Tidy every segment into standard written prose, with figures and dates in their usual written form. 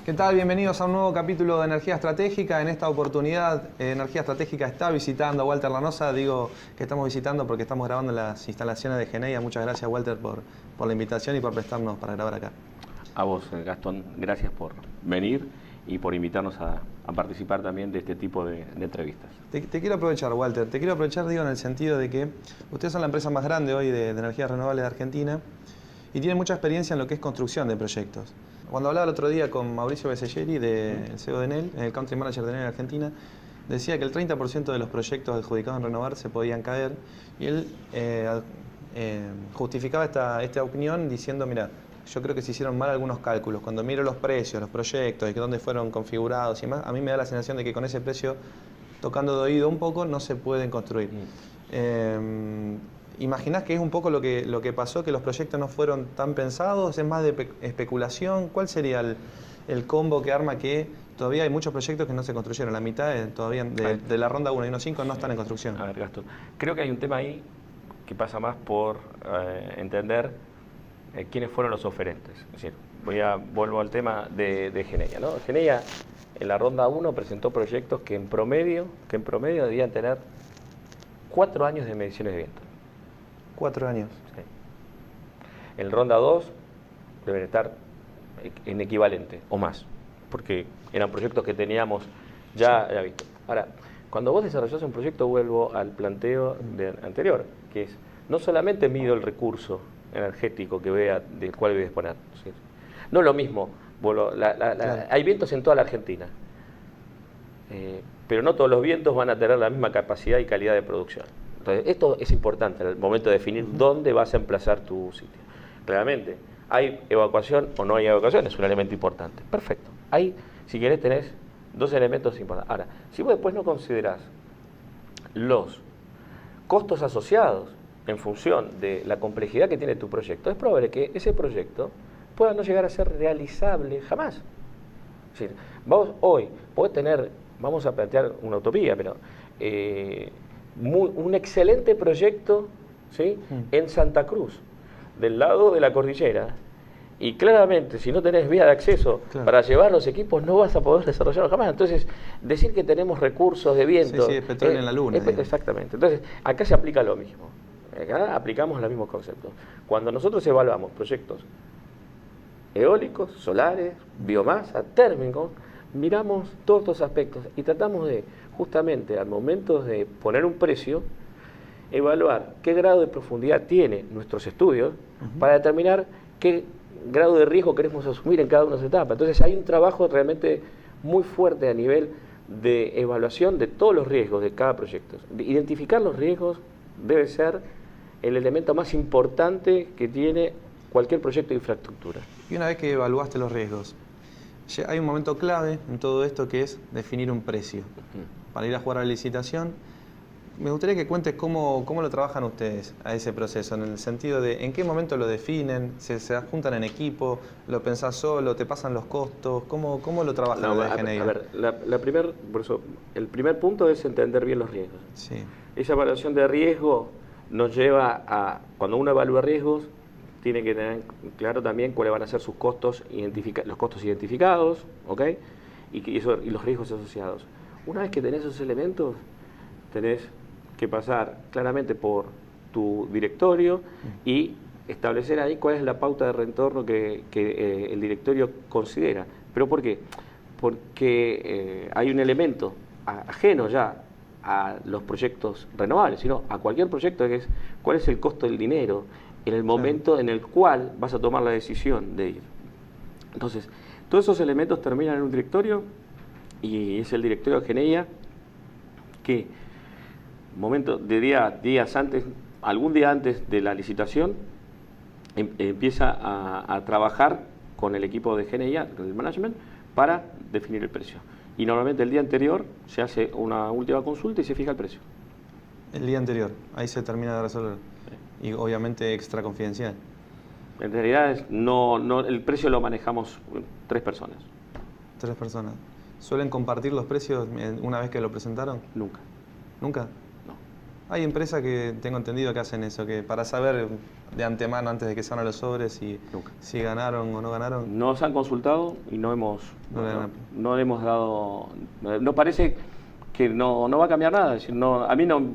¿Qué tal? Bienvenidos a un nuevo capítulo de Energía Estratégica. En esta oportunidad, Energía Estratégica está visitando a Walter Lanosa. Digo que estamos visitando porque estamos grabando en las instalaciones de Geneia. Muchas gracias, Walter, por la invitación y por prestarnos para grabar acá. A vos, Gastón, gracias por venir y por invitarnos a participar también de este tipo de entrevistas. Te quiero aprovechar, Walter. Te quiero aprovechar, digo, en el sentido de que ustedes son la empresa más grande hoy de energías renovables de Argentina y tienen mucha experiencia en lo que es construcción de proyectos. Cuando hablaba el otro día con Mauricio Beselleri, el CEO de Enel, el Country Manager de Enel en Argentina, decía que el 30% de los proyectos adjudicados en Renovar se podían caer y él justificaba esta opinión diciendo, mira, yo creo que se hicieron mal algunos cálculos. Cuando miro los precios, los proyectos y dónde fueron configurados y demás, a mí me da la sensación de que con ese precio, tocando de oído un poco, no se pueden construir. ¿Imaginás que es un poco lo que pasó, que los proyectos no fueron tan pensados? ¿Es más de especulación? ¿Cuál sería el combo que arma que todavía hay muchos proyectos que no se construyeron? La mitad todavía de la ronda 1 y 1.5 no están en construcción. A ver, Gastón, creo que hay un tema ahí que pasa más por entender quiénes fueron los oferentes. Es decir, vuelvo al tema de Geneia, ¿no? Geneia en la ronda 1 presentó proyectos que en promedio debían tener 4 años de mediciones de viento. 4 años. Sí. En ronda 2 deben estar en equivalente o más, porque eran proyectos que teníamos ya visto. Ahora, cuando vos desarrollás un proyecto, vuelvo al planteo anterior, que es, no solamente mido el recurso energético que vea del cual voy a disponer, ¿sí? No es lo mismo, claro. Hay vientos en toda la Argentina, pero no todos los vientos van a tener la misma capacidad y calidad de producción. Entonces, esto es importante en el momento de definir dónde vas a emplazar tu sitio. Claramente, ¿hay evacuación o no hay evacuación? Es un elemento importante. Perfecto. Ahí, si querés, tenés 2 elementos importantes. Ahora, si vos después no considerás los costos asociados en función de la complejidad que tiene tu proyecto, es probable que ese proyecto pueda no llegar a ser realizable jamás. Es decir, vos hoy podés tener, vamos a plantear una utopía, pero un excelente proyecto, ¿sí? En Santa Cruz, del lado de la cordillera, y claramente si no tenés vía de acceso para llevar los equipos no vas a poder desarrollarlo jamás. Entonces, decir que tenemos recursos de viento... Sí, es petróleo en la luna. Exactamente. Entonces, acá se aplica lo mismo. Acá aplicamos los mismos conceptos. Cuando nosotros evaluamos proyectos eólicos, solares, biomasa, térmicos, miramos todos estos aspectos y tratamos de, justamente al momento de poner un precio, evaluar qué grado de profundidad tiene nuestros estudios para determinar qué grado de riesgo queremos asumir en cada una de las etapas. Entonces hay un trabajo realmente muy fuerte a nivel de evaluación de todos los riesgos de cada proyecto. Identificar los riesgos debe ser el elemento más importante que tiene cualquier proyecto de infraestructura. Y una vez que evaluaste los riesgos, hay un momento clave en todo esto que es definir un precio. Para ir a jugar a la licitación, me gustaría que cuentes cómo lo trabajan ustedes a ese proceso, en el sentido de en qué momento lo definen, se juntan en equipo, lo pensás solo, te pasan los costos, cómo lo trabajan desde Geneia. A ver, por eso, el primer punto es entender bien los riesgos. Sí. Esa evaluación de riesgo nos lleva a, cuando uno evalúa riesgos, tiene que tener claro también cuáles van a ser sus costos, los costos identificados, ¿ok? Y los riesgos asociados. Una vez que tenés esos elementos, tenés que pasar claramente por tu directorio y establecer ahí cuál es la pauta de retorno que el directorio considera. ¿Pero por qué? Porque hay un elemento ajeno ya a los proyectos renovables, sino a cualquier proyecto, que es cuál es el costo del dinero en el momento en el cual vas a tomar la decisión de ir. Entonces, todos esos elementos terminan en un directorio y es el directorio de Geneia que días antes, algún día antes de la licitación, empieza a trabajar con el equipo de Geneia, con el management, para definir el precio. Y normalmente el día anterior se hace una última consulta y se fija el precio. El día anterior, ahí se termina de resolver. Y obviamente extra confidencial. En realidad el precio lo manejamos 3 personas. 3 personas. ¿Suelen compartir los precios una vez que lo presentaron? Nunca. ¿Nunca? No. Hay empresas que tengo entendido que hacen eso, que para saber de antemano, antes de que salgan los sobres, si ganaron o no ganaron. Nos han consultado y no hemos dado... No parece que no va a cambiar nada. Es decir, a mí no...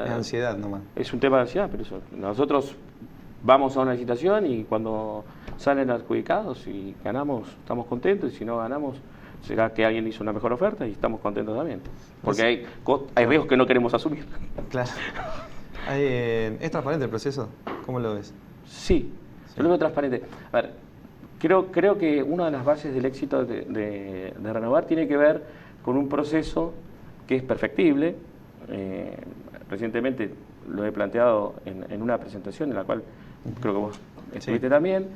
Es ansiedad nomás. Es un tema de ansiedad, pero eso. Nosotros vamos a una licitación y cuando salen adjudicados y ganamos, estamos contentos, y si no ganamos, será que alguien hizo una mejor oferta y estamos contentos también. Porque hay riesgos que no queremos asumir. Claro. ¿Es transparente el proceso? ¿Cómo lo ves? Sí, yo lo veo transparente. A ver, creo que una de las bases del éxito de Renovar tiene que ver con un proceso que es perfectible. Recientemente lo he planteado en una presentación en la cual creo que vos estuviste también.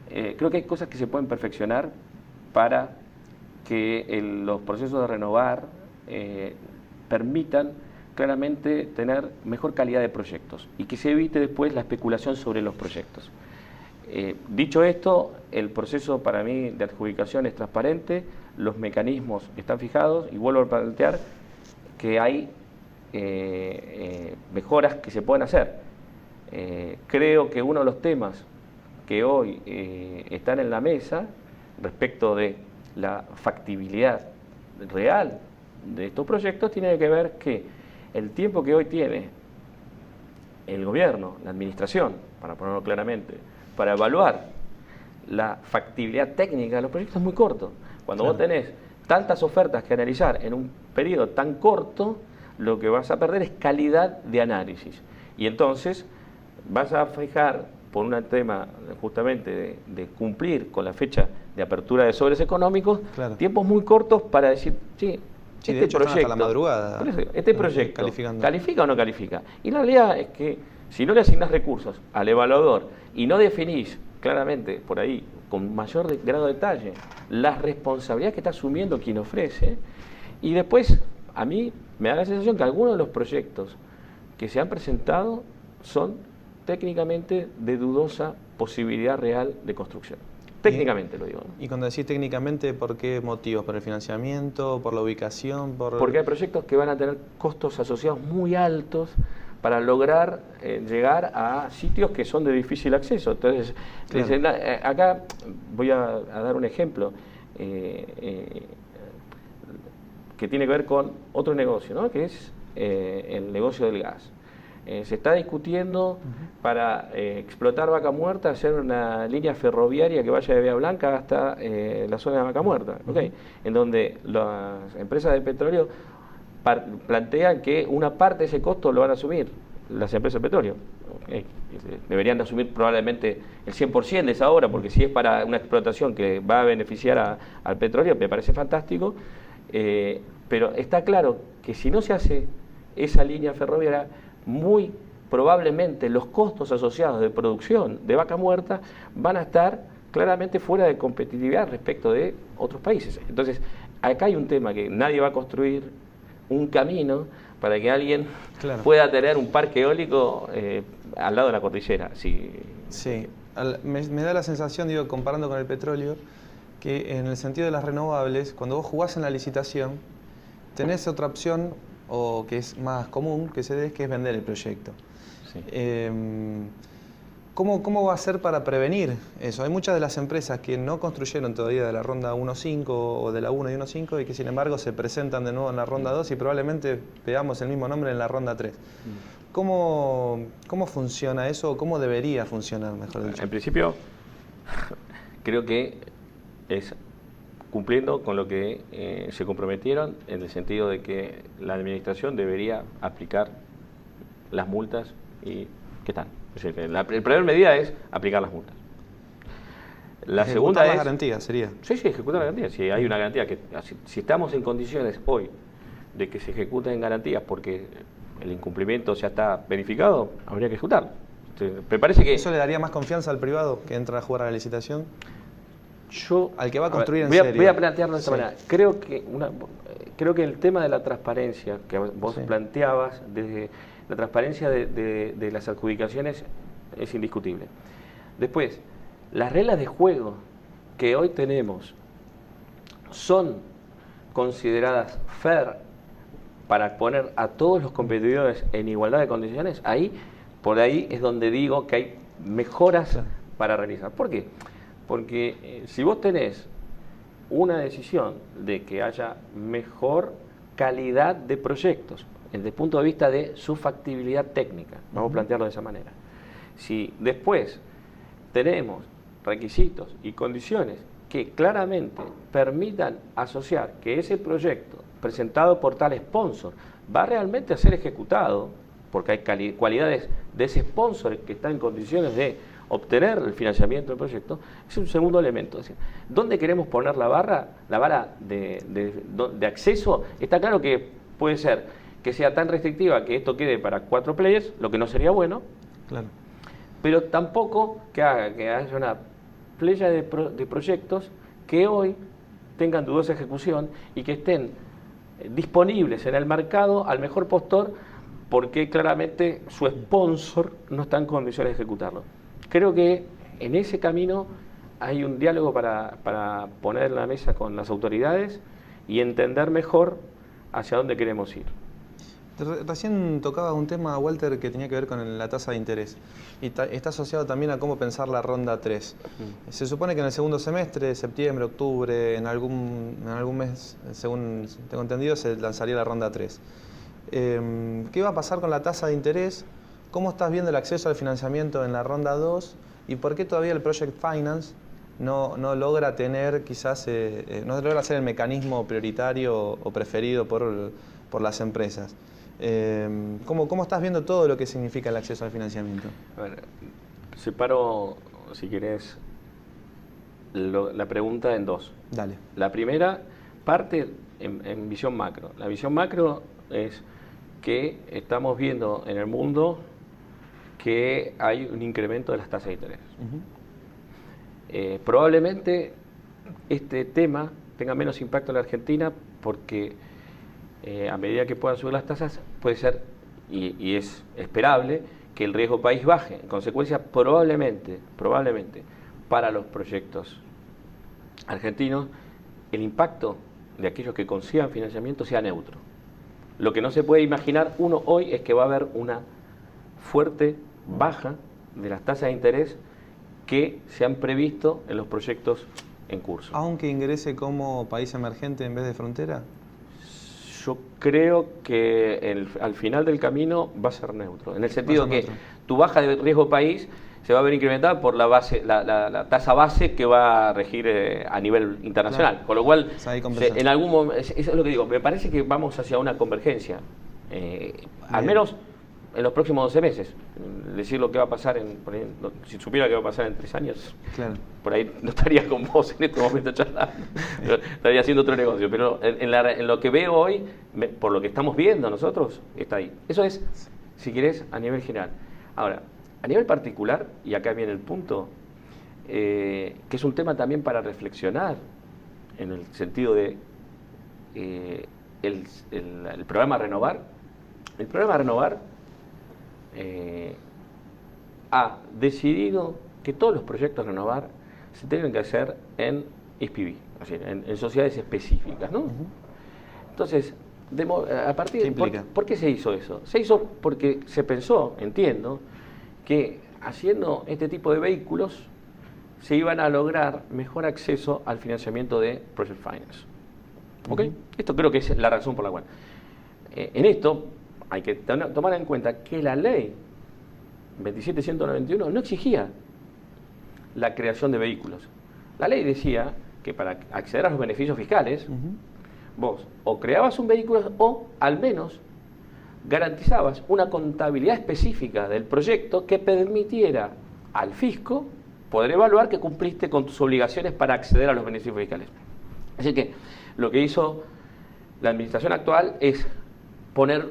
Creo que hay cosas que se pueden perfeccionar para que los procesos de Renovar permitan claramente tener mejor calidad de proyectos y que se evite después la especulación sobre los proyectos. Dicho esto, el proceso para mí de adjudicación es transparente, los mecanismos están fijados y vuelvo a plantear que hay mejoras que se pueden hacer. Creo que uno de los temas que hoy están en la mesa respecto de la factibilidad real de estos proyectos tiene que ver que el tiempo que hoy tiene el gobierno, la administración, para ponerlo claramente, para evaluar la factibilidad técnica de los proyectos es muy corto. Cuando vos tenés tantas ofertas que analizar en un periodo tan corto, lo que vas a perder es calidad de análisis. Y entonces vas a fijar, por un tema justamente de cumplir con la fecha de apertura de sobres económicos, tiempos muy cortos para decir, sí, este proyecto, la madrugada, este proyecto ¿califica o no califica? Y la realidad es que si no le asignás recursos al evaluador y no definís claramente por ahí, con mayor grado de detalle, las responsabilidades que está asumiendo quien ofrece, y después a mí me da la sensación que algunos de los proyectos que se han presentado son técnicamente de dudosa posibilidad real de construcción. Técnicamente lo digo, ¿no? Y cuando decís técnicamente, ¿por qué motivos? ¿Por el financiamiento? ¿Por la ubicación? Porque hay proyectos que van a tener costos asociados muy altos para lograr llegar a sitios que son de difícil acceso. Entonces, dicen, acá voy a dar un ejemplo que tiene que ver con otro negocio, ¿no? Que es el negocio del gas. Se está discutiendo para explotar Vaca Muerta, hacer una línea ferroviaria que vaya de Bahía Blanca hasta la zona de Vaca Muerta, en donde las empresas de petróleo plantean que una parte de ese costo lo van a asumir las empresas de petróleo. Deberían de asumir probablemente el 100% de esa obra, porque si es para una explotación que va a beneficiar al petróleo, me parece fantástico, pero está claro que si no se hace esa línea ferroviaria, muy probablemente los costos asociados de producción de Vaca Muerta van a estar claramente fuera de competitividad respecto de otros países. Entonces, acá hay un tema que nadie va a construir un camino para que alguien pueda tener un parque eólico al lado de la cordillera. Sí, me da la sensación, digo, comparando con el petróleo, que en el sentido de las renovables, cuando vos jugás en la licitación, tenés otra opción, o que es más común que se dé, que es vender el proyecto. Sí. ¿Cómo va a ser para prevenir eso? Hay muchas de las empresas que no construyeron todavía de la ronda 1.5 o de la 1 y 1.5 y que sin embargo se presentan de nuevo en la ronda 2 y probablemente veamos el mismo nombre en la ronda 3. ¿Cómo funciona eso o cómo debería funcionar, mejor dicho? En principio, creo que es cumpliendo con lo que se comprometieron, en el sentido de que la administración debería aplicar las multas y ¿qué tal? Es decir, la primera medida es aplicar las multas. La segunda es... la garantía, sería. Sí, ejecutar la garantía. Si hay una garantía, si estamos en condiciones hoy de que se ejecuten garantías porque el incumplimiento ya está verificado, habría que ejecutarlo. Me parece que... ¿Eso le daría más confianza al privado que entra a jugar a la licitación? Al que va a construir voy a plantearlo de esta manera. Creo que el tema de la transparencia que vos planteabas, desde la transparencia de las adjudicaciones, es indiscutible. Después, las reglas de juego que hoy tenemos son consideradas fair para poner a todos los competidores en igualdad de condiciones, por ahí es donde digo que hay mejoras para realizar. ¿Por qué? Porque si vos tenés una decisión de que haya mejor calidad de proyectos, desde el punto de vista de su factibilidad técnica, vamos a plantearlo de esa manera. Si después tenemos requisitos y condiciones que claramente permitan asociar que ese proyecto presentado por tal sponsor va realmente a ser ejecutado, porque hay cualidades de ese sponsor que está en condiciones de obtener el financiamiento del proyecto, es un segundo elemento. Es decir, ¿dónde queremos poner la vara? La vara de acceso, está claro que puede ser que sea tan restrictiva que esto quede para 4 players, lo que no sería bueno, claro, pero tampoco que haga que haya una playa de proyectos que hoy tengan dudosa ejecución y que estén disponibles en el mercado al mejor postor porque claramente su sponsor no está en condiciones de ejecutarlo. Creo que en ese camino hay un diálogo para poner en la mesa con las autoridades y entender mejor hacia dónde queremos ir. Recién tocaba un tema, Walter, que tenía que ver con la tasa de interés y está asociado también a cómo pensar la ronda 3. Se supone que en el segundo semestre, septiembre, octubre, en algún mes, según tengo entendido, se lanzaría la ronda 3. ¿Qué va a pasar con la tasa de interés? ¿Cómo estás viendo el acceso al financiamiento en la ronda 2? ¿Y por qué todavía el Project Finance no logra tener quizás, no logra ser el mecanismo prioritario o preferido por las empresas? ¿Cómo estás viendo todo lo que significa el acceso al financiamiento? A ver, separo, si querés, la pregunta en dos. Dale. La primera parte en visión macro. La visión macro es que estamos viendo en el mundo que hay un incremento de las tasas de interés. Probablemente este tema tenga menos impacto en la Argentina porque a medida que puedan subir las tasas puede ser, y es esperable, que el riesgo país baje. En consecuencia, probablemente para los proyectos argentinos el impacto de aquellos que consigan financiamiento sea neutro. Lo que no se puede imaginar uno hoy es que va a haber una fuerte baja de las tasas de interés que se han previsto en los proyectos en curso. ¿Aunque ingrese como país emergente en vez de frontera? Yo creo que al final del camino va a ser neutro, en el sentido que tu baja de riesgo país se va a ver incrementada por la tasa base que va a regir a nivel internacional. Claro. Con lo cual, en algún momento, eso es lo que digo, me parece que vamos hacia una convergencia, al menos en los próximos 12 meses. Decir lo que va a pasar, si supiera que va a pasar en 3 años, claro, por ahí no estaría con vos en este momento charlando, estaría haciendo otro negocio, pero en lo que veo hoy, por lo que estamos viendo nosotros, está ahí. Eso es, si querés, a nivel general. Ahora, a nivel particular, y acá viene el punto, que es un tema también para reflexionar, en el sentido de el programa Renovar. El programa Renovar ha decidido que todos los proyectos Renovar se tienen que hacer en SPV, es decir, en sociedades específicas, ¿no? Entonces, a partir de ¿por qué se hizo eso? Se hizo porque se pensó, entiendo, que haciendo este tipo de vehículos se iban a lograr mejor acceso al financiamiento de Project Finance. ¿Ok? Esto creo que es la razón por la cual. En esto hay que tomar en cuenta que la ley 27191 no exigía la creación de vehículos. La ley decía que para acceder a los beneficios fiscales, vos o creabas un vehículo o al menos garantizabas una contabilidad específica del proyecto que permitiera al fisco poder evaluar que cumpliste con tus obligaciones para acceder a los beneficios fiscales. Así que lo que hizo la administración actual es poner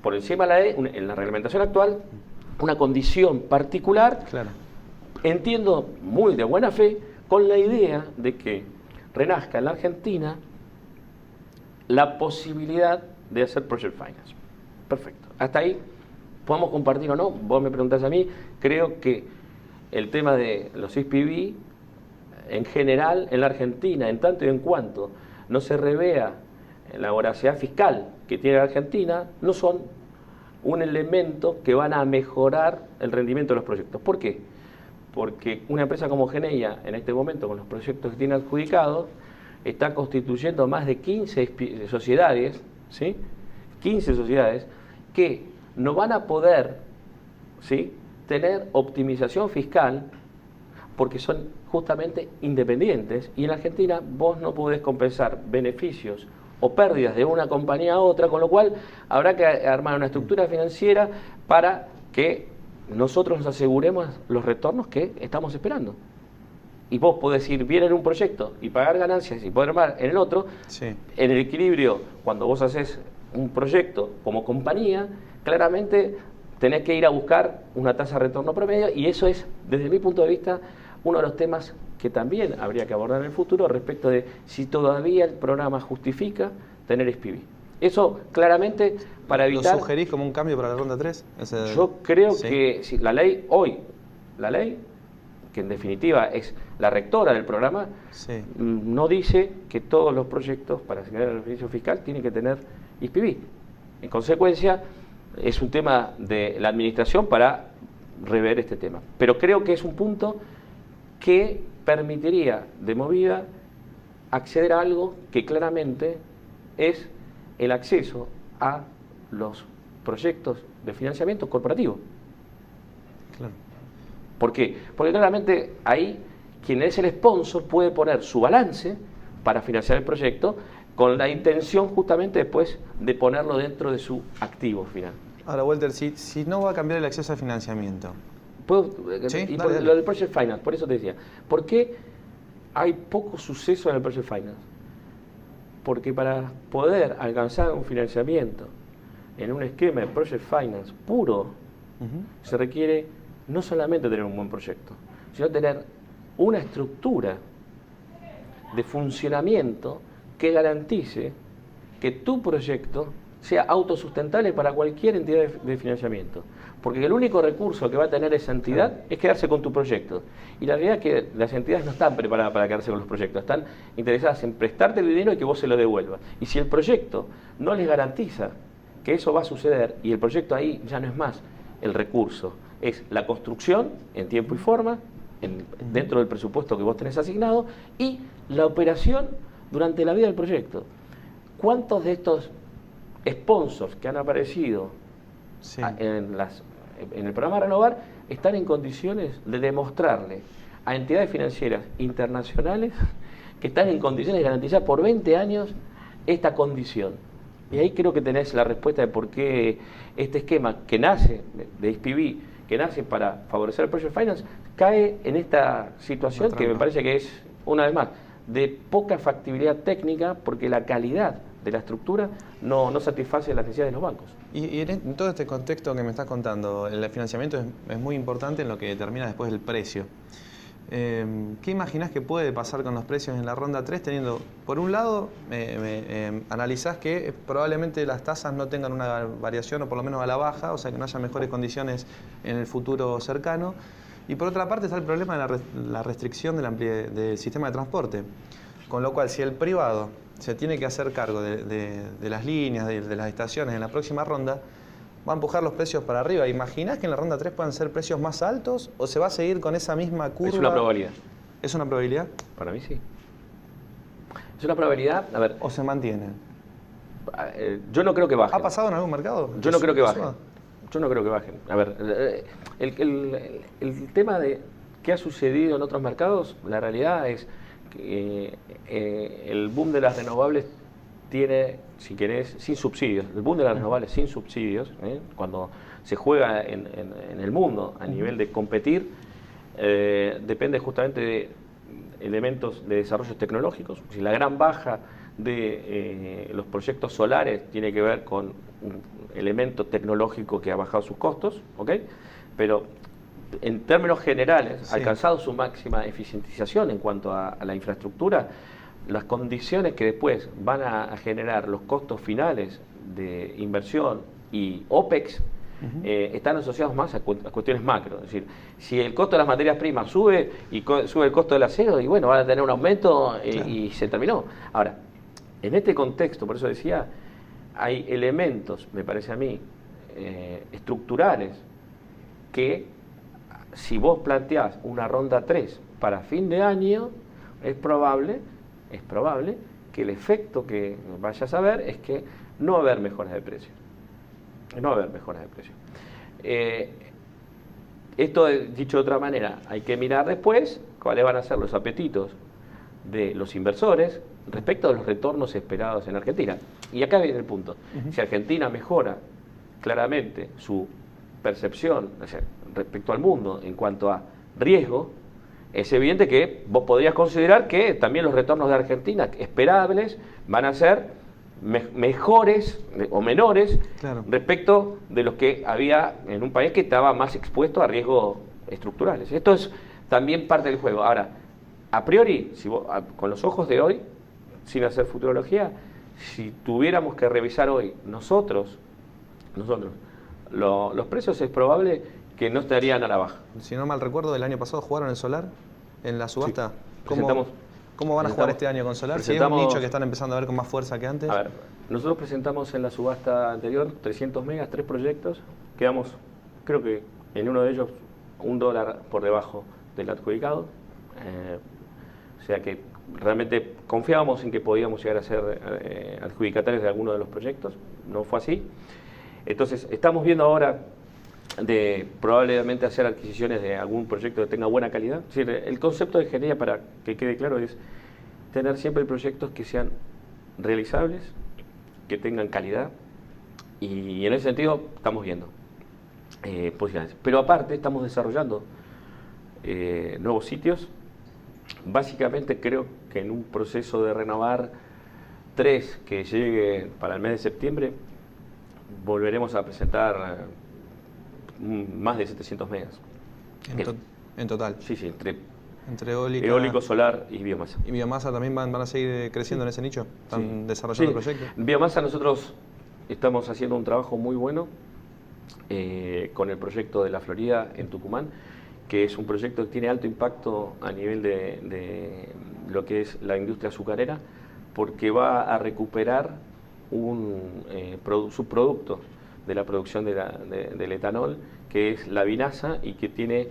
por encima de la ley, en la reglamentación actual, una condición particular, claro, entiendo muy de buena fe, con la idea de que renazca en la Argentina la posibilidad de hacer Project Finance. Perfecto. Hasta ahí podemos compartir o no. Vos me preguntás a mí. Creo que el tema de los SPV en general en la Argentina, en tanto y en cuanto no se revea la voracidad fiscal que tiene la Argentina no son un elemento que van a mejorar el rendimiento de los proyectos. ¿Por qué? Porque una empresa como Geneia, en este momento, con los proyectos que tiene adjudicados, está constituyendo más de 15 sociedades, ¿sí? 15 sociedades que no van a poder, ¿sí?, tener optimización fiscal porque son justamente independientes, y en Argentina vos no podés compensar beneficios o pérdidas de una compañía a otra, con lo cual habrá que armar una estructura financiera para que nosotros nos aseguremos los retornos que estamos esperando. Y vos podés ir bien en un proyecto y pagar ganancias y poder armar en el otro. Sí. En el equilibrio, cuando vos haces un proyecto como compañía, claramente tenés que ir a buscar una tasa de retorno promedio, y eso es, desde mi punto de vista, uno de los temas que también habría que abordar en el futuro respecto de si todavía el programa justifica tener SPV. Eso claramente para evitar... ¿Lo sugerís como un cambio para la ronda 3? Yo creo ¿sí? que si la ley hoy, que en definitiva es la rectora del programa, sí, no dice que todos los proyectos para asignar el beneficio fiscal tienen que tener SPV. En consecuencia, es un tema de la administración para rever este tema. Pero creo que es un punto que permitiría de movida acceder a algo que claramente es el acceso a los proyectos de financiamiento corporativo. Claro. ¿Por qué? Porque claramente ahí quien es el sponsor puede poner su balance para financiar el proyecto con la intención justamente después de ponerlo dentro de su activo final. Ahora, Walter, si no va a cambiar el acceso al financiamiento... ¿Sí? Y dale, dale. lo del Project Finance, por eso te decía, ¿por qué hay poco suceso en el Project Finance? Porque para poder alcanzar un financiamiento en un esquema de Project Finance puro, se requiere no solamente tener un buen proyecto, sino tener una estructura de funcionamiento que garantice que tu proyecto sea autosustentable para cualquier entidad de financiamiento. Porque el único recurso que va a tener esa entidad es quedarse con tu proyecto. Y la realidad es que las entidades no están preparadas para quedarse con los proyectos, están interesadas en prestarte el dinero y que vos se lo devuelvas. Y si el proyecto no les garantiza que eso va a suceder, y el proyecto ahí ya no es más el recurso, es la construcción en tiempo y forma, dentro del presupuesto que vos tenés asignado, y la operación durante la vida del proyecto. ¿Cuántos de estos sponsors que han aparecido Sí. en el programa Renovar están en condiciones de demostrarle a entidades financieras internacionales que están en condiciones de garantizar por 20 años esta condición? Y ahí creo que tenés la respuesta de por qué este esquema que nace de SPV, que nace para favorecer el Project Finance, cae en esta situación que me parece que es, una vez más, de poca factibilidad técnica, porque la calidad de la estructura no satisface las necesidades de los bancos. Y en todo este contexto que me estás contando, el financiamiento es muy importante en lo que determina después el precio. ¿Qué imaginás que puede pasar con los precios en la ronda 3, teniendo, por un lado, analizás que probablemente las tasas no tengan una variación, o por lo menos a la baja, o sea que no haya mejores condiciones en el futuro cercano, y por otra parte está el problema de la restricción del sistema de transporte, con lo cual si el privado se tiene que hacer cargo de las líneas, de las estaciones en la próxima ronda, va a empujar los precios para arriba. ¿Imaginás que en la ronda 3 puedan ser precios más altos o se va a seguir con esa misma curva? Es una probabilidad. ¿Es una probabilidad? Para mí sí. Es una probabilidad, a ver... ¿O se mantiene? Yo no creo que bajen. ¿Ha pasado en algún mercado? Yo no creo que bajen. Yo no creo que bajen. A ver, el tema de qué ha sucedido en otros mercados, la realidad es que el boom de las renovables tiene, si querés, sin subsidios. El boom de las renovables sin subsidios, cuando se juega en el mundo a nivel de competir, depende justamente de elementos de desarrollos tecnológicos. Si la gran baja de los proyectos solares tiene que ver con un elemento tecnológico que ha bajado sus costos, ¿ok? Pero en términos generales, sí, alcanzado su máxima eficientización en cuanto a la infraestructura, las condiciones que después van a generar los costos finales de inversión y OPEX están asociados más a cuestiones macro. Es decir, si el costo de las materias primas sube y sube el costo del acero, y bueno, van a tener un aumento, claro, y se terminó. Ahora, En este contexto, por eso decía, hay elementos, me parece a mí, estructurales, que si vos planteás una ronda 3 para fin de año, es probable que el efecto que vayas a ver es que no va a haber mejoras de precios. No va a haber mejoras de precios. Esto, dicho de otra manera, hay que mirar después cuáles van a ser los apetitos de los inversores respecto a los retornos esperados en Argentina. Y acá viene el punto. Si Argentina mejora claramente su percepción, o sea, respecto al mundo en cuanto a riesgo, es evidente que vos podrías considerar que también los retornos de Argentina esperables van a ser mejores o menores, claro, respecto de los que había en un país que estaba más expuesto a riesgos estructurales. Esto es también parte del juego. Ahora, a priori, si vos, con los ojos de hoy, sin hacer futurología, si tuviéramos que revisar hoy nosotros los precios, es probable que no estarían a la baja. Si no mal recuerdo, del año pasado jugaron en Solar, en la subasta. Sí. ¿Cómo van a jugar este año con Solar? Si es un nicho que están empezando a ver con más fuerza que antes. A ver, nosotros presentamos en la subasta anterior 300 megas, 3 proyectos. Quedamos, creo que en uno de ellos, $1 por debajo del adjudicado. O sea que realmente confiábamos en que podíamos llegar a ser adjudicatarios de alguno de los proyectos. No fue así. Entonces, estamos viendo ahora de probablemente hacer adquisiciones de algún proyecto que tenga buena calidad. Es decir, el concepto de ingeniería, para que quede claro, es tener siempre proyectos que sean realizables, que tengan calidad, y en ese sentido estamos viendo posibilidades. Pero aparte estamos desarrollando nuevos sitios. Básicamente creo que en un proceso de renovar 3 que llegue para el mes de septiembre, volveremos a presentar más de 700 megas. En total. Sí, entre eólico, solar y biomasa. ¿Y biomasa también van a seguir creciendo en ese nicho? ¿Están desarrollando proyectos? Biomasa, nosotros estamos haciendo un trabajo muy bueno con el proyecto de La Florida en Tucumán, que es un proyecto que tiene alto impacto a nivel de lo que es la industria azucarera, porque va a recuperar un subproducto de la producción del etanol, que es la vinaza, y que tiene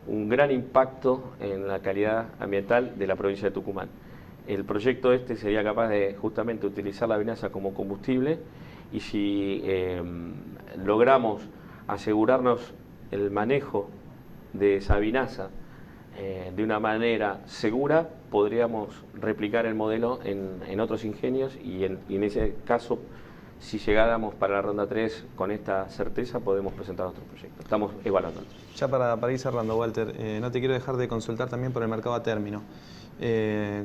un gran impacto en la calidad ambiental de la provincia de Tucumán. El proyecto sería capaz de justamente utilizar la vinaza como combustible, y si logramos asegurarnos el manejo de esa vinaza de una manera segura, podríamos replicar el modelo en otros ingenios, y en ese caso, si llegáramos para la ronda 3 con esta certeza, podemos presentar otro proyecto. Estamos evaluando. Ya para ir cerrando, Walter, no te quiero dejar de consultar también por el mercado a término.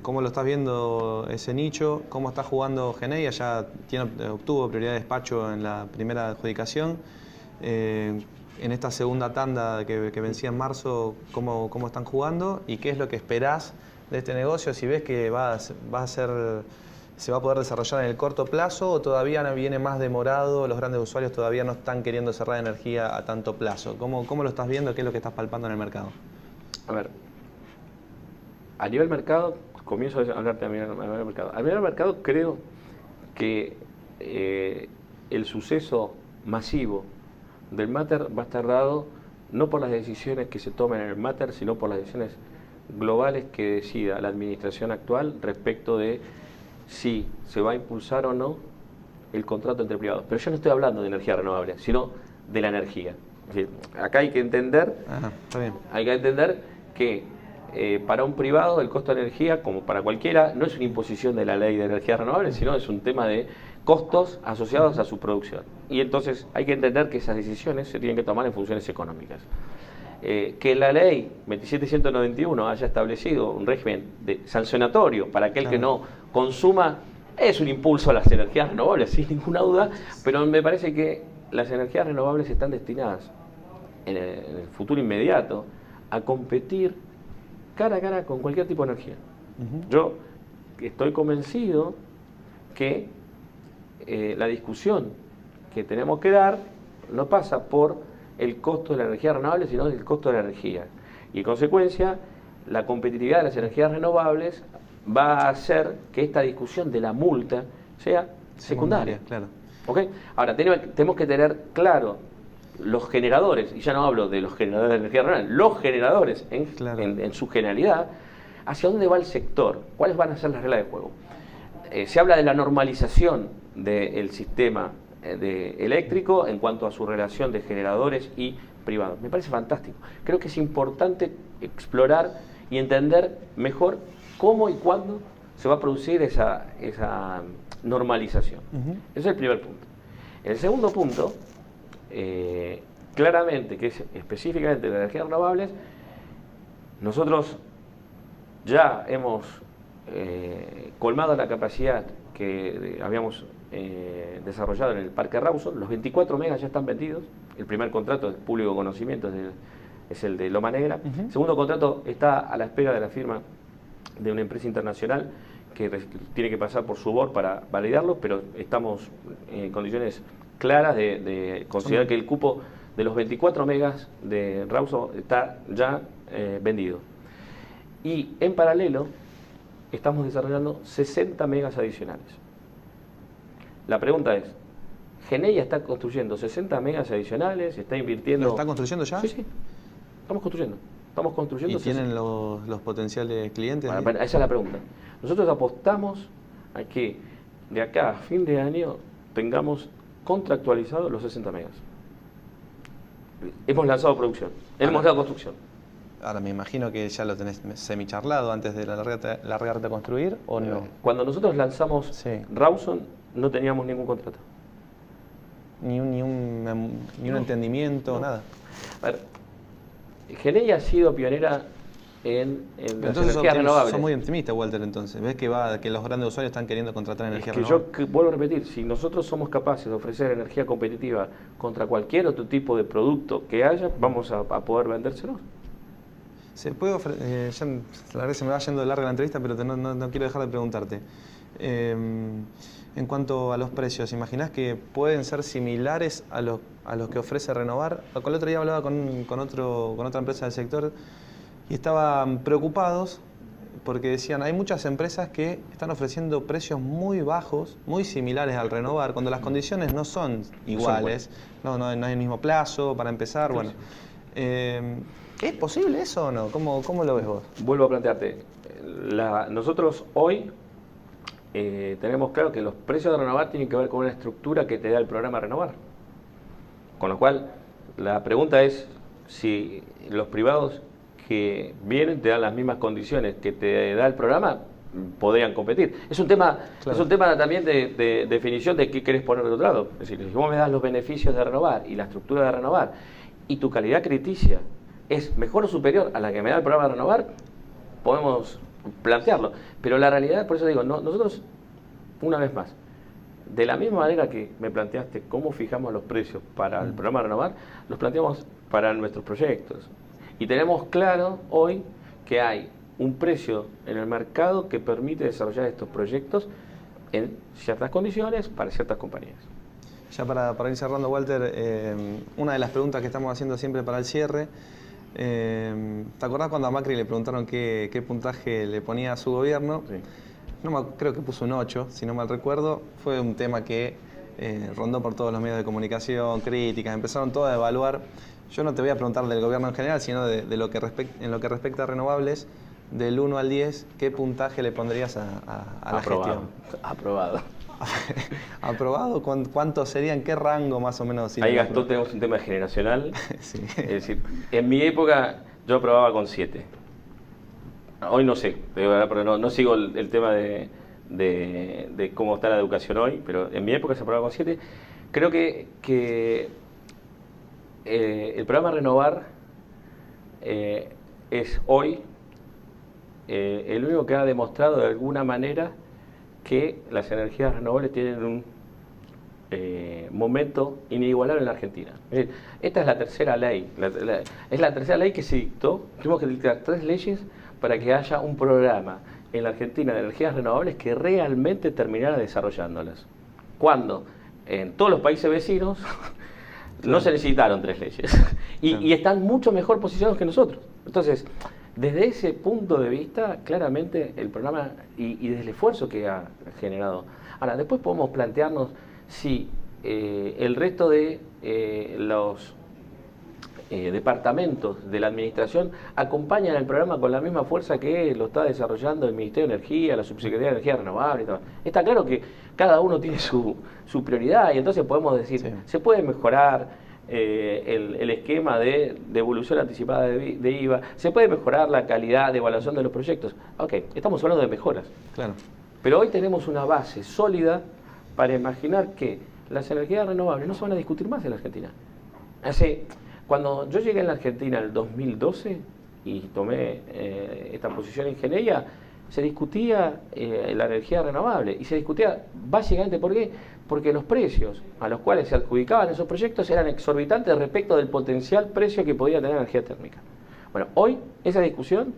¿Cómo lo estás viendo ese nicho? ¿Cómo está jugando Genei? Ya obtuvo prioridad de despacho en la primera adjudicación. En esta segunda tanda que vencía en marzo, ¿cómo están jugando? ¿Y qué es lo que esperás de este negocio? Si ves que se va a poder desarrollar en el corto plazo, o todavía viene más demorado, los grandes usuarios todavía no están queriendo cerrar energía a tanto plazo. ¿Cómo lo estás viendo? ¿Qué es lo que estás palpando en el mercado? A ver, a nivel mercado, comienzo a hablarte a nivel mercado. A nivel mercado creo que el suceso masivo del Matter va a estar dado no por las decisiones que se tomen en el Matter, sino por las decisiones globales que decida la administración actual respecto de si se va a impulsar o no el contrato entre privados. Pero yo no estoy hablando de energía renovable, sino de la energía. Es decir, acá hay que entender, que para un privado el costo de energía, como para cualquiera, no es una imposición de la ley de energía renovable, sino es un tema de costos asociados a su producción. Y entonces hay que entender que esas decisiones se tienen que tomar en funciones económicas. Que la ley 27191 haya establecido un régimen sancionatorio para aquel que no consuma, es un impulso a las energías renovables, sin ninguna duda, pero me parece que las energías renovables están destinadas en el futuro inmediato a competir cara a cara con cualquier tipo de energía. Yo estoy convencido que la discusión que tenemos que dar no pasa por el costo de la energía renovable, sino del costo de la energía. Y en consecuencia, la competitividad de las energías renovables va a hacer que esta discusión de la multa sea secundaria. Claro. ¿Okay? Ahora, tenemos que tener claro los generadores, y ya no hablo de los generadores de energía renovable, los generadores en su generalidad, hacia dónde va el sector, cuáles van a ser las reglas de juego. Se habla de la normalización del sistema eléctrico en cuanto a su relación de generadores y privados. Me parece fantástico. Creo que es importante explorar y entender mejor cómo y cuándo se va a producir esa normalización. Ese es el primer punto. El segundo punto, claramente, que es específicamente de las energías renovables, nosotros ya hemos colmado la capacidad que habíamos desarrollado en el Parque Rawson. Los 24 megas ya están vendidos. El primer contrato de público conocimiento es el de Loma Negra. El segundo contrato está a la espera de la firma de una empresa internacional que tiene que pasar por su board para validarlo, pero estamos en condiciones claras de considerar que el cupo de los 24 megas de Rawson está ya vendido. Y en paralelo estamos desarrollando 60 megas adicionales. La pregunta es, ¿Geneia está construyendo 60 megas adicionales? ¿Está invirtiendo? ¿Lo están construyendo ya? Sí. Estamos construyendo. ¿Y tienen los potenciales clientes? Bueno, esa es la pregunta. Nosotros apostamos a que de acá a fin de año tengamos contractualizados los 60 megas. Hemos lanzado producción, hemos dado construcción. Ahora me imagino que ya lo tenés semicharlado antes de largarte a construir, ¿o no? Cuando nosotros lanzamos Rawson no teníamos ningún contrato. Ni un entendimiento, nada. A ver, Geneia ha sido pionera en las energías renovables. Sos muy optimista, Walter, entonces. ¿Ves que los grandes usuarios están queriendo contratar energía renovable? Yo vuelvo a repetir, si nosotros somos capaces de ofrecer energía competitiva contra cualquier otro tipo de producto que haya, vamos a poder vendérselo. Se puede ofrecer, ya la verdad que se me va yendo de larga la entrevista, pero no quiero dejar de preguntarte. En cuanto a los precios, ¿imaginás que pueden ser similares a los que ofrece Renovar? El otro día hablaba con otra empresa del sector y estaban preocupados porque decían, hay muchas empresas que están ofreciendo precios muy bajos, muy similares al Renovar, cuando las condiciones no son iguales, no hay el mismo plazo para empezar. Bueno, ¿es posible eso o no? ¿Cómo lo ves vos? Vuelvo a plantearte, nosotros hoy tenemos claro que los precios de Renovar tienen que ver con una estructura que te da el programa Renovar. Con lo cual, la pregunta es si los privados que vienen te dan las mismas condiciones que te da el programa, podrían competir. Es un tema también de definición de qué querés poner del otro lado. Es decir, si vos me das los beneficios de Renovar y la estructura de Renovar y tu calidad crediticia es mejor o superior a la que me da el programa de Renovar, podemos plantearlo. Pero la realidad, por eso digo, nosotros, una vez más, de la misma manera que me planteaste cómo fijamos los precios para el programa de Renovar, los planteamos para nuestros proyectos. Y tenemos claro hoy que hay un precio en el mercado que permite desarrollar estos proyectos en ciertas condiciones para ciertas compañías. Ya para ir cerrando, Walter, una de las preguntas que estamos haciendo siempre para el cierre, ¿te acordás cuando a Macri le preguntaron qué puntaje le ponía a su gobierno? Sí. Creo que puso un 8, si no mal recuerdo. Fue un tema que rondó por todos los medios de comunicación, críticas, empezaron todos a evaluar. Yo no te voy a preguntar del gobierno en general, sino en lo que respecta a renovables, del 1 al 10, ¿qué puntaje le pondrías a la gestión? Aprobado. ¿Aprobado? ¿Cuántos serían? ¿Qué rango más o menos? Ahí, Gastón, tenemos un tema generacional. Sí. Es decir, en mi época yo aprobaba con 7. Hoy no sé, pero no sigo el tema de cómo está la educación hoy, pero en mi época se aprobaba con 7. Creo que el programa Renovar es hoy el único que ha demostrado de alguna manera que las energías renovables tienen un momento inigualable en la Argentina. Es decir, esta es la tercera ley, es la tercera ley que se dictó. Tuvimos que dictar 3 leyes para que haya un programa en la Argentina de energías renovables que realmente terminara desarrollándolas. Cuando en todos los países vecinos no se necesitaron 3 leyes y están mucho mejor posicionados que nosotros. Entonces, Desde ese punto de vista, claramente el programa y desde el esfuerzo que ha generado. Ahora, después podemos plantearnos si el resto de los departamentos de la administración acompañan el programa con la misma fuerza que lo está desarrollando el Ministerio de Energía, la Subsecretaría de Energía Renovable y todo. Está claro que cada uno tiene su prioridad y entonces podemos decir, sí, se puede mejorar el esquema de devolución anticipada de IVA, se puede mejorar la calidad de evaluación de los proyectos. Ok, estamos hablando de mejoras. Claro. Pero hoy tenemos una base sólida para imaginar que las energías renovables no se van a discutir más en la Argentina. Cuando yo llegué en la Argentina en el 2012 y tomé esta posición en ingeniería, se discutía la energía renovable y se discutía básicamente ¿por qué? Porque los precios a los cuales se adjudicaban esos proyectos eran exorbitantes respecto del potencial precio que podía tener la energía térmica. Bueno, hoy esa discusión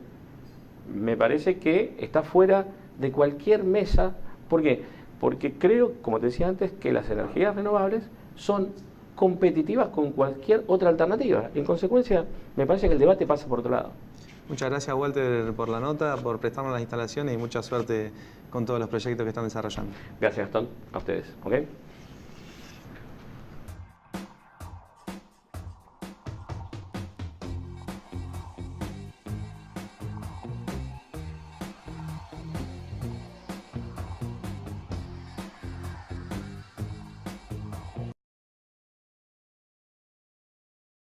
me parece que está fuera de cualquier mesa. ¿Por qué? Porque creo, como te decía antes, que las energías renovables son competitivas con cualquier otra alternativa. En consecuencia, me parece que el debate pasa por otro lado. Muchas gracias, Walter, por la nota, por prestarnos las instalaciones y mucha suerte con todos los proyectos que están desarrollando. Gracias, Gastón. A ustedes. ¿Okay?